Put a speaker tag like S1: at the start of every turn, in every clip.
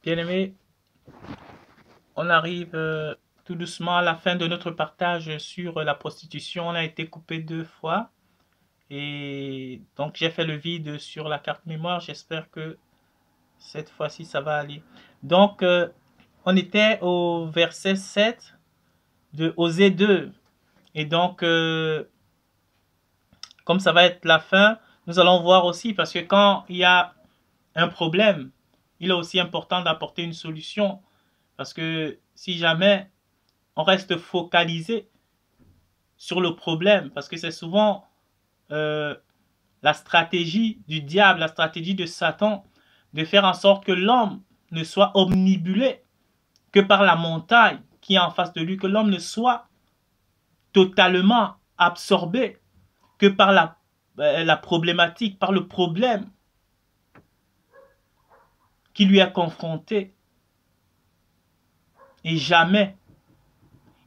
S1: Bien-aimés, on arrive tout doucement à la fin de notre partage sur la prostitution. On a été coupé 2 fois et donc j'ai fait le vide sur la carte mémoire. J'espère que cette fois-ci ça va aller. Donc on était au verset 7 de Osée 2 et donc comme ça va être la fin, nous allons voir aussi parce que quand il y a un problème, il est aussi important d'apporter une solution parce que si jamais on reste focalisé sur le problème, parce que c'est souvent euh, la stratégie du diable, la stratégie de Satan, de faire en sorte que l'homme ne soit omnibulé que par la montagne qui est en face de lui, que l'homme ne soit totalement absorbé que par la problématique, par le problème qui lui est confronté. Et jamais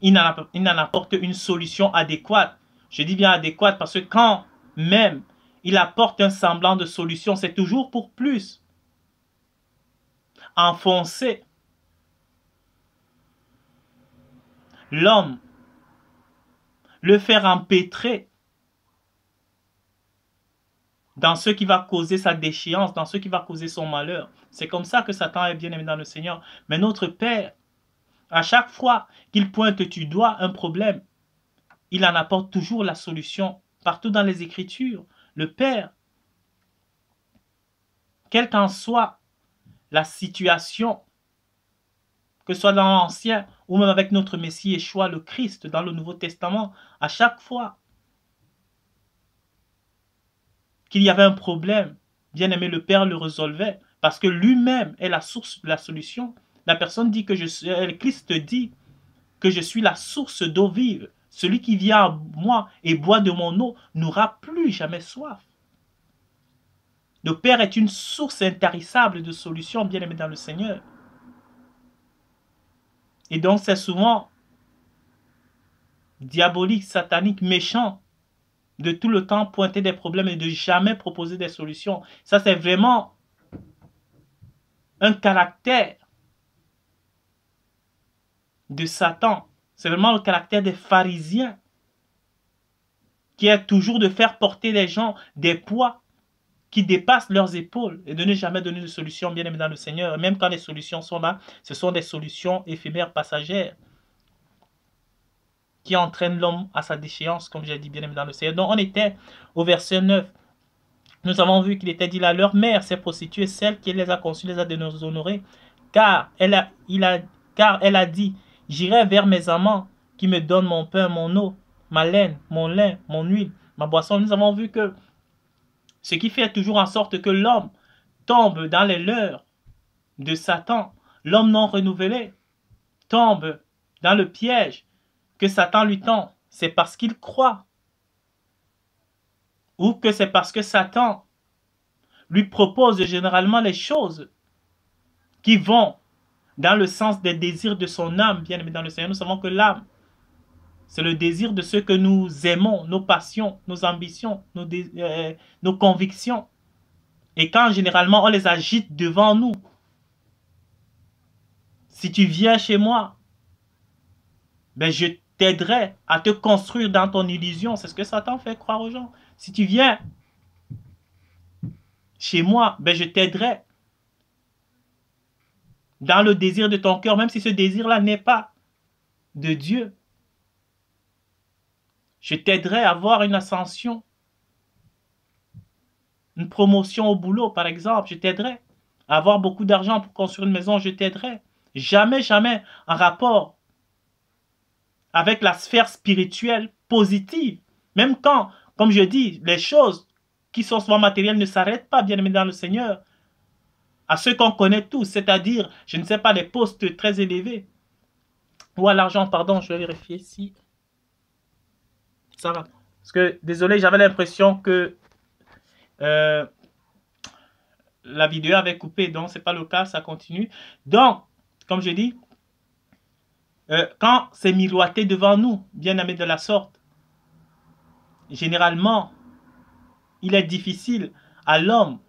S1: il n'en apporte une solution adéquate. Je dis bien adéquate parce que quand même il apporte un semblant de solution, c'est toujours pour plus. Enfoncer l'homme, le faire empêtrer dans ce qui va causer sa déchéance, dans ce qui va causer son malheur. C'est comme ça que Satan est bien aimé dans le Seigneur. Mais notre Père, à chaque fois qu'il pointe du doigt un problème, il en apporte toujours la solution. Partout dans les Écritures, le Père, quelle qu'en soit la situation, que ce soit dans l'Ancien ou même avec notre Messie Yeshua, le Christ, dans le Nouveau Testament, à chaque fois qu'il y avait un problème, bien aimé, le Père le résolvait parce que lui-même est la source de la solution. La personne dit que le Christ dit que je suis la source d'eau vive. Celui qui vient à moi et boit de mon eau n'aura plus jamais soif. Le Père est une source intarissable de solutions, bien aimé dans le Seigneur. Et donc c'est souvent diabolique, satanique, méchant de tout le temps pointer des problèmes et de jamais proposer des solutions. Ça, c'est vraiment un caractère de Satan. C'est vraiment le caractère des pharisiens qui est toujours de faire porter les gens des poids qui dépassent leurs épaules et de ne jamais donner de solution bien aimé dans le Seigneur. Et même quand les solutions sont là, ce sont des solutions éphémères, passagères, qui entraînent l'homme à sa déchéance, comme j'ai dit bien aimé dans le Seigneur. Donc on était au verset 9. Nous avons vu qu'il était dit là, leur mère s'est prostituée, celle qui les a conçus les a déshonorés, car car elle a dit, j'irai vers mes amants qui me donnent mon pain, mon eau, ma laine, mon lin, mon huile, ma boisson. Nous avons vu que ce qui fait toujours en sorte que l'homme tombe dans les leurres de Satan, l'homme non renouvelé tombe dans le piège que Satan lui tend, c'est parce qu'il croit ou que c'est parce que Satan lui propose généralement les choses qui vont dans le sens des désirs de son âme, bien aimé dans le Seigneur. Nous savons que l'âme, c'est le désir de ce que nous aimons, nos passions, nos ambitions, nos convictions. Et quand généralement on les agite devant nous, si tu viens chez moi, ben je t'aiderai à te construire dans ton illusion. C'est ce que Satan fait croire aux gens. Si tu viens chez moi, ben je t'aiderai dans le désir de ton cœur, même si ce désir-là n'est pas de Dieu. Je t'aiderai à avoir une ascension, une promotion au boulot, par exemple. Je t'aiderai à avoir beaucoup d'argent pour construire une maison. Je t'aiderai. Jamais, jamais en rapport avec la sphère spirituelle positive. Même quand, comme je dis, les choses qui sont souvent matérielles ne s'arrêtent pas, bien aimés dans le Seigneur. À ceux qu'on connaît tous, c'est-à-dire, je ne sais pas, les postes très élevés. Ou à l'argent, pardon, je vais vérifier si ça va. Parce que, désolé, j'avais l'impression que la vidéo avait coupé, donc c'est pas le cas, ça continue. Donc, comme je dis, quand c'est miroité devant nous, bien aimé de la sorte, généralement, il est difficile à l'homme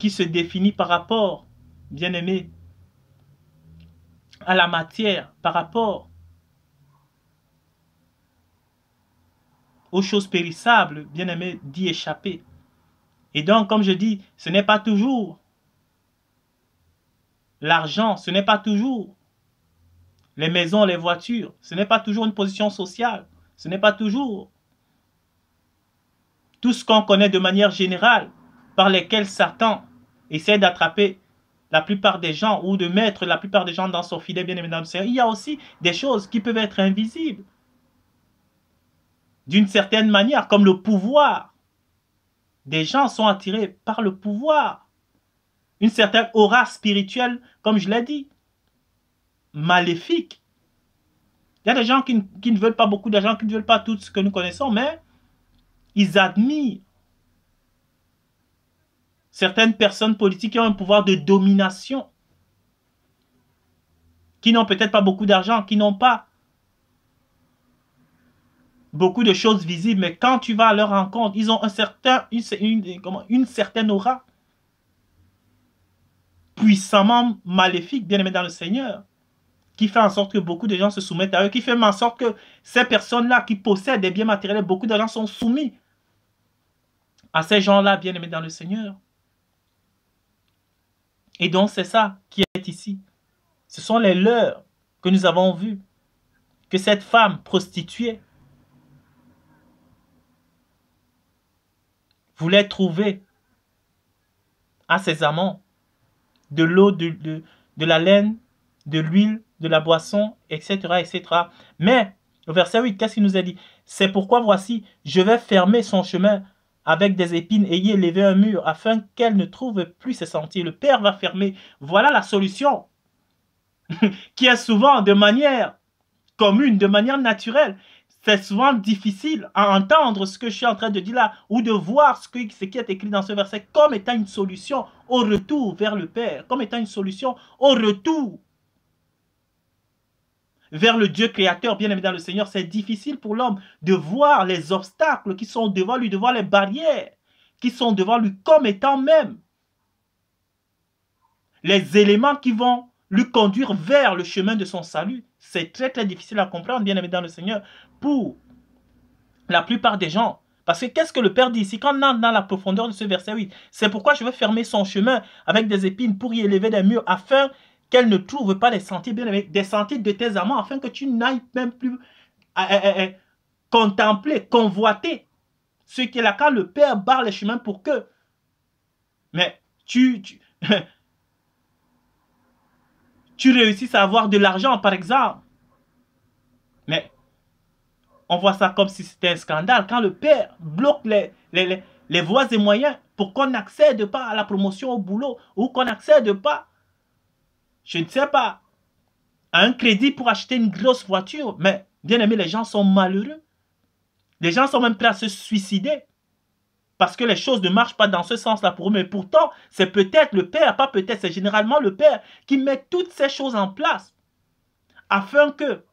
S1: qui se définit par rapport, bien aimé, à la matière, par rapport aux choses périssables, bien aimé, d'y échapper. Et donc, comme je dis, ce n'est pas toujours l'argent, ce n'est pas toujours les maisons, les voitures, ce n'est pas toujours une position sociale, ce n'est pas toujours tout ce qu'on connaît de manière générale par lesquels Satan essaie d'attraper la plupart des gens ou de mettre la plupart des gens dans son filet, bien évidemment. Il y a aussi des choses qui peuvent être invisibles d'une certaine manière, comme le pouvoir. Des gens sont attirés par le pouvoir. Une certaine aura spirituelle, comme je l'ai dit, maléfique. Il y a des gens qui ne veulent pas beaucoup d'argent, qui ne veulent pas tout ce que nous connaissons, mais ils admirent certaines personnes politiques qui ont un pouvoir de domination, qui n'ont peut-être pas beaucoup d'argent, qui n'ont pas beaucoup de choses visibles, mais quand tu vas à leur rencontre, ils ont une certaine aura puissamment maléfique, bien aimé dans le Seigneur, qui fait en sorte que beaucoup de gens se soumettent à eux, qui fait en sorte que ces personnes-là qui possèdent des biens matériels, beaucoup de gens sont soumis à ces gens-là, bien aimés dans le Seigneur. Et donc c'est ça qui est ici. Ce sont les leurs que nous avons vus, que cette femme prostituée voulait trouver à ses amants de l'eau, de la laine, de l'huile, de la boisson, etc., etc. Mais, au verset 8, qu'est-ce qu'il nous a dit? C'est pourquoi, voici, je vais fermer son chemin avec des épines et y élever un mur, afin qu'elle ne trouve plus ses sentiers. Le Père va fermer. Voilà la solution, qui est souvent de manière commune, de manière naturelle. C'est souvent difficile à entendre ce que je suis en train de dire là, ou de voir ce qui est écrit dans ce verset comme étant une solution au retour vers le Père, comme étant une solution au retour vers le Dieu créateur, bien aimé dans le Seigneur. C'est difficile pour l'homme de voir les obstacles qui sont devant lui, de voir les barrières qui sont devant lui comme étant même les éléments qui vont lui conduire vers le chemin de son salut. C'est très très difficile à comprendre, bien aimé dans le Seigneur, pour la plupart des gens. Parce que qu'est-ce que le Père dit ici? Quand on entre dans la profondeur de ce verset 8, c'est pourquoi je vais fermer son chemin avec des épines pour y élever des murs, afin qu'elle ne trouve pas les sentiers, bien aimé, des sentiers de tes amants, afin que tu n'ailles même plus contempler, convoiter ce qui est là, quand le Père barre les chemins pour que, mais tu réussisses à avoir de l'argent, par exemple. Mais on voit ça comme si c'était un scandale. Quand le Père bloque les voies et moyens pour qu'on n'accède pas à la promotion au boulot, ou qu'on n'accède pas, je ne sais pas, à un crédit pour acheter une grosse voiture. Mais bien aimé, les gens sont malheureux. Les gens sont même prêts à se suicider. Parce que les choses ne marchent pas dans ce sens-là pour eux. Mais pourtant, c'est peut-être le Père, pas peut-être, c'est généralement le Père qui met toutes ces choses en place afin que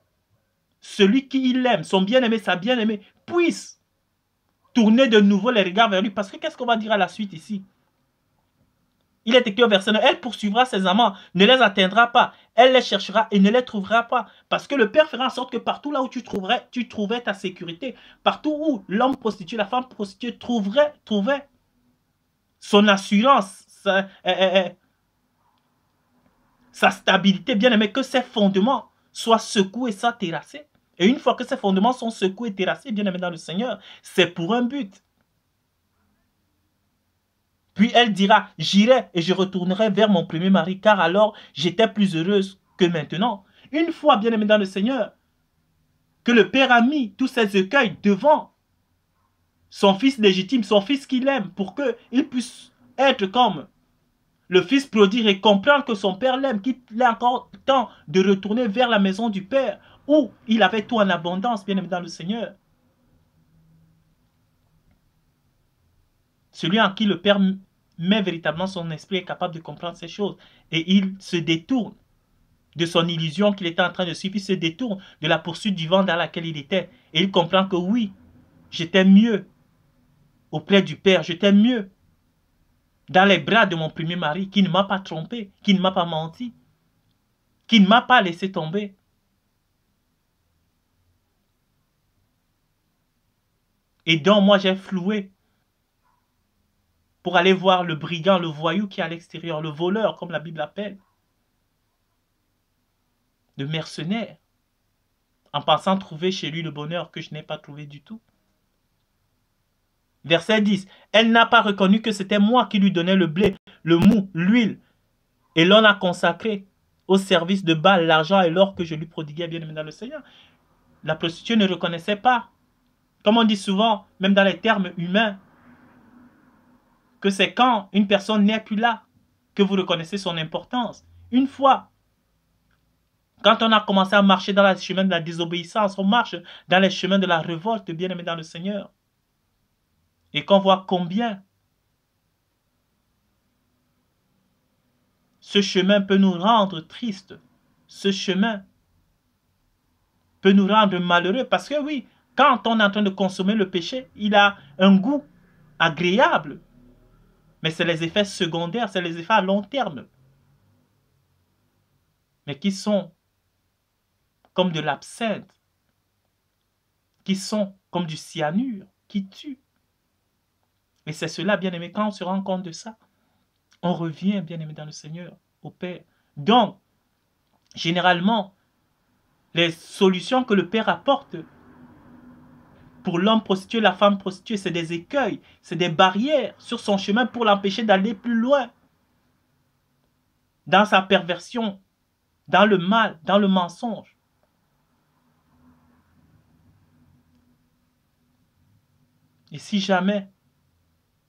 S1: celui qui l'aime, son bien-aimé, sa bien-aimée, puisse tourner de nouveau les regards vers lui. Parce que qu'est-ce qu'on va dire à la suite ici? Il est écrit au verset 9, elle poursuivra ses amants, ne les atteindra pas, elle les cherchera et ne les trouvera pas. Parce que le Père fera en sorte que partout là où tu trouvais ta sécurité, partout où l'homme prostitué, la femme prostituée trouvait son assurance, sa stabilité, bien aimé, que ses fondements soient secoués, soient terrassés. Et une fois que ces fondements sont secoués et terrassés, bien aimé dans le Seigneur, c'est pour un but. Puis elle dira, j'irai et je retournerai vers mon premier mari, car alors j'étais plus heureuse que maintenant. Une fois, bien aimé dans le Seigneur, que le Père a mis tous ces écueils devant son fils légitime, son fils qu'il aime, pour qu'il puisse être comme le fils prodigue et comprendre que son Père l'aime, qu'il est encore temps de retourner vers la maison du Père, où il avait tout en abondance, bien aimé dans le Seigneur. Celui en qui le Père met véritablement son esprit est capable de comprendre ces choses. Et il se détourne de son illusion qu'il était en train de suivre. Il se détourne de la poursuite du vent dans laquelle il était. Et il comprend que oui, j'étais mieux auprès du Père. J'étais mieux dans les bras de mon premier mari qui ne m'a pas trompé, qui ne m'a pas menti, qui ne m'a pas laissé tomber. Et donc moi j'ai floué pour aller voir le brigand, le voyou qui est à l'extérieur, le voleur comme la Bible appelle, le mercenaire, en pensant trouver chez lui le bonheur que je n'ai pas trouvé du tout. Verset 10. Elle n'a pas reconnu que c'était moi qui lui donnais le blé, le mou, l'huile, et l'on a consacré au service de Baal l'argent et l'or que je lui prodiguais, bien aimé dans le Seigneur. La prostituée ne reconnaissait pas, comme on dit souvent, même dans les termes humains, que c'est quand une personne n'est plus là que vous reconnaissez son importance. Une fois, quand on a commencé à marcher dans le chemin de la désobéissance, on marche dans les chemins de la révolte, bien aimé dans le Seigneur. Et qu'on voit combien ce chemin peut nous rendre tristes. Ce chemin peut nous rendre malheureux. Parce que oui, quand on est en train de consommer le péché, il a un goût agréable. Mais c'est les effets secondaires, c'est les effets à long terme. Mais qui sont comme de l'absinthe, qui sont comme du cyanure, qui tuent. Et c'est cela, bien-aimé, quand on se rend compte de ça, on revient, bien-aimé, dans le Seigneur, au Père. Donc, généralement, les solutions que le Père apporte pour l'homme prostitué, la femme prostituée, c'est des écueils, c'est des barrières sur son chemin pour l'empêcher d'aller plus loin dans sa perversion, dans le mal, dans le mensonge. Et si jamais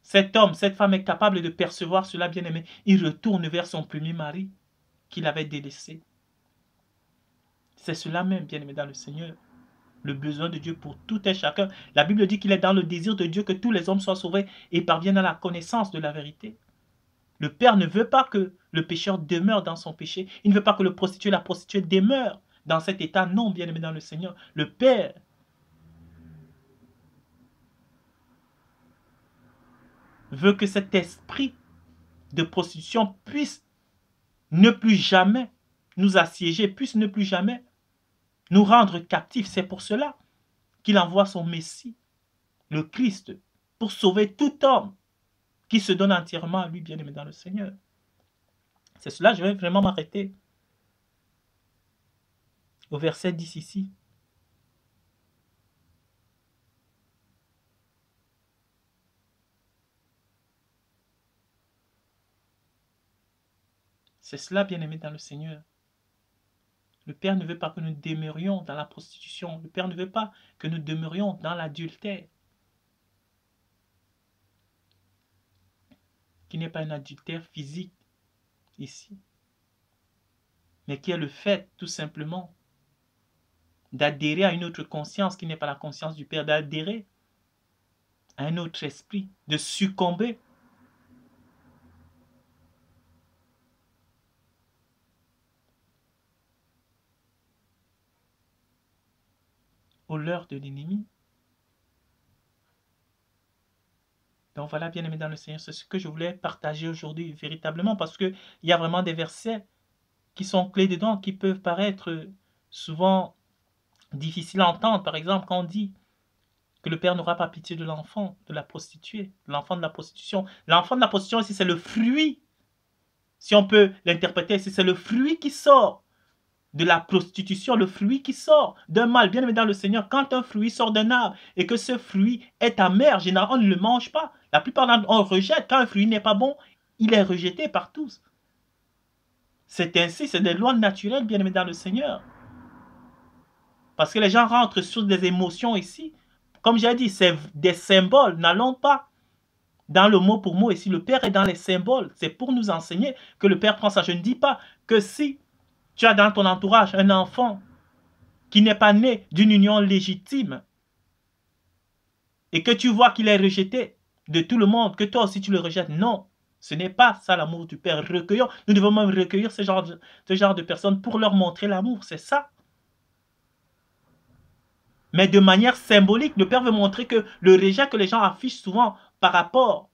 S1: cet homme, cette femme est capable de percevoir cela, bien-aimé, il retourne vers son premier mari qu'il avait délaissé. C'est cela même, bien-aimé dans le Seigneur. Le besoin de Dieu pour tout et chacun. La Bible dit qu'il est dans le désir de Dieu que tous les hommes soient sauvés et parviennent à la connaissance de la vérité. Le Père ne veut pas que le pécheur demeure dans son péché. Il ne veut pas que le prostitué, la prostituée demeure dans cet état. Non, bien-aimé dans le Seigneur. Le Père veut que cet esprit de prostitution puisse ne plus jamais nous assiéger, puisse ne plus jamais nous rendre captifs. C'est pour cela qu'il envoie son Messie, le Christ, pour sauver tout homme qui se donne entièrement à lui, bien-aimé dans le Seigneur. C'est cela, je vais vraiment m'arrêter au verset 10 ici. C'est cela, bien-aimé dans le Seigneur. Le Père ne veut pas que nous demeurions dans la prostitution. Le Père ne veut pas que nous demeurions dans l'adultère. Qui n'est pas un adultère physique ici, mais qui est le fait tout simplement d'adhérer à une autre conscience qui n'est pas la conscience du Père, d'adhérer à un autre esprit, de succomber aux leurres de l'ennemi. Donc voilà, bien-aimés dans le Seigneur, c'est ce que je voulais partager aujourd'hui véritablement, parce qu'il y a vraiment des versets qui sont clés dedans, qui peuvent paraître souvent difficiles à entendre. Par exemple, quand on dit que le Père n'aura pas pitié de l'enfant de la prostituée, l'enfant de la prostitution. L'enfant de la prostitution ici, c'est le fruit, si on peut l'interpréter ici, c'est le fruit qui sort de la prostitution, le fruit qui sort d'un mal. Bien aimé dans le Seigneur, quand un fruit sort d'un arbre et que ce fruit est amer, généralement on ne le mange pas. La plupart d'entre nous, on rejette. Quand un fruit n'est pas bon, il est rejeté par tous. C'est ainsi, c'est des lois naturelles, bien aimé dans le Seigneur. Parce que les gens rentrent sur des émotions ici. Comme j'ai dit, c'est des symboles. N'allons pas dans le mot pour mot ici. Le Père est dans les symboles. C'est pour nous enseigner que le Père prend ça. Je ne dis pas que si tu as dans ton entourage un enfant qui n'est pas né d'une union légitime et que tu vois qu'il est rejeté de tout le monde, que toi aussi tu le rejettes. Non, ce n'est pas ça l'amour du Père. Recueillons, nous devons même recueillir ce genre de personnes pour leur montrer l'amour. C'est ça. Mais de manière symbolique, le Père veut montrer que le rejet que les gens affichent souvent par rapport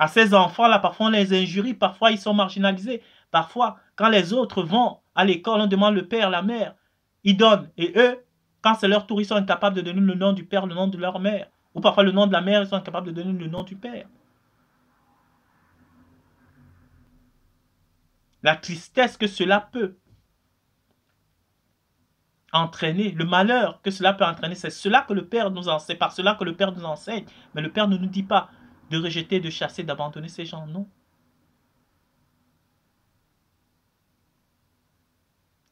S1: À ces enfants-là, parfois on les injurie, parfois ils sont marginalisés. Parfois, quand les autres vont à l'école, on demande le père, la mère. Ils donnent. Et eux, quand c'est leur tour, ils sont incapables de donner le nom du père, le nom de leur mère. Ou parfois le nom de la mère, ils sont incapables de donner le nom du père. La tristesse que cela peut entraîner, le malheur que cela peut entraîner, c'est cela que le Père nous enseigne, par cela que le Père nous enseigne. Mais le Père ne nous dit pas de rejeter, de chasser, d'abandonner ces gens, non.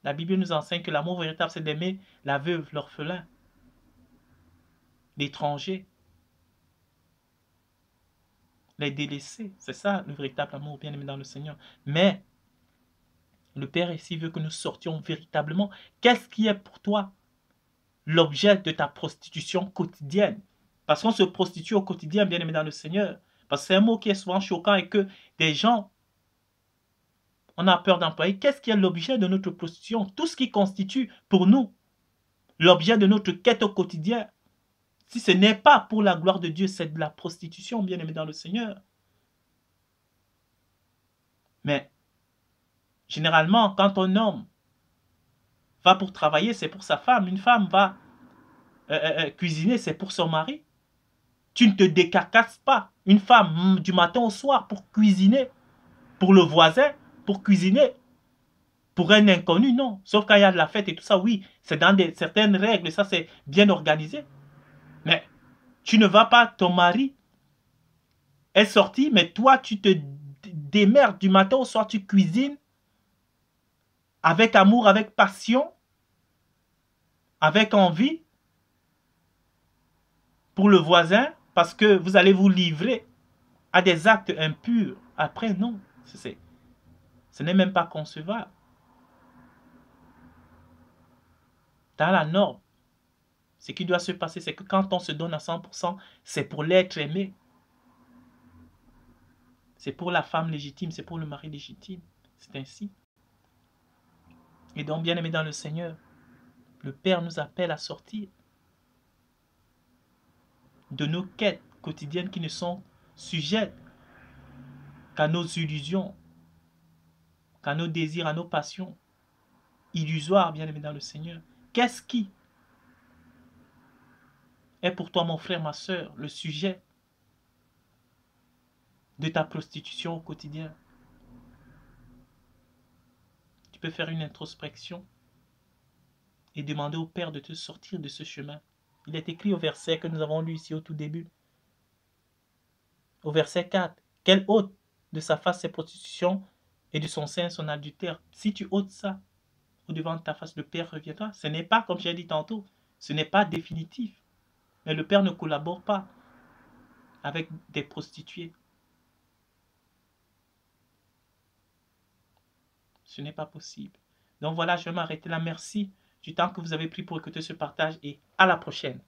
S1: La Bible nous enseigne que l'amour véritable, c'est d'aimer la veuve, l'orphelin, l'étranger, les délaissés. C'est ça le véritable amour, bien aimé dans le Seigneur. Mais le Père ici veut que nous sortions véritablement. Qu'est-ce qui est pour toi l'objet de ta prostitution quotidienne? Parce qu'on se prostitue au quotidien, bien aimé dans le Seigneur. Parce que c'est un mot qui est souvent choquant et que des gens, on a peur d'employer. Qu'est-ce qui est l'objet de notre prostitution? Tout ce qui constitue pour nous l'objet de notre quête au quotidien. Si ce n'est pas pour la gloire de Dieu, c'est de la prostitution, bien aimé dans le Seigneur. Mais généralement, quand un homme va pour travailler, c'est pour sa femme. Une femme va cuisiner, c'est pour son mari. Tu ne te décarcasses pas. Une femme du matin au soir pour cuisiner, pour le voisin, pour cuisiner, pour un inconnu, non. Sauf quand il y a de la fête et tout ça, oui, c'est dans certaines règles, ça c'est bien organisé. Mais tu ne vas pas, ton mari est sorti, mais toi tu te démerdes du matin au soir, tu cuisines avec amour, avec passion, avec envie pour le voisin, parce que vous allez vous livrer à des actes impurs. Après, non, ce n'est même pas concevable. Dans la norme, ce qui doit se passer, c'est que quand on se donne à 100%, c'est pour l'être aimé. C'est pour la femme légitime, c'est pour le mari légitime. C'est ainsi. Et donc, bien aimé dans le Seigneur, le Père nous appelle à sortir de nos quêtes quotidiennes qui ne sont sujettes qu'à nos illusions, qu'à nos désirs, à nos passions illusoires, bien aimé dans le Seigneur. Qu'est-ce qui est pour toi, mon frère, ma soeur, le sujet de ta prostitution au quotidien? Tu peux faire une introspection et demander au Père de te sortir de ce chemin. Il est écrit au verset que nous avons lu ici au tout début. Au verset 4. Quel ôte de sa face ses prostitutions et de son sein son adultère? Si tu ôtes ça au devant de ta face, le Père reviendra. Ce n'est pas, comme j'ai dit tantôt, ce n'est pas définitif. Mais le Père ne collabore pas avec des prostituées. Ce n'est pas possible. Donc voilà, je vais m'arrêter là. Merci du temps que vous avez pris pour écouter ce partage et à la prochaine.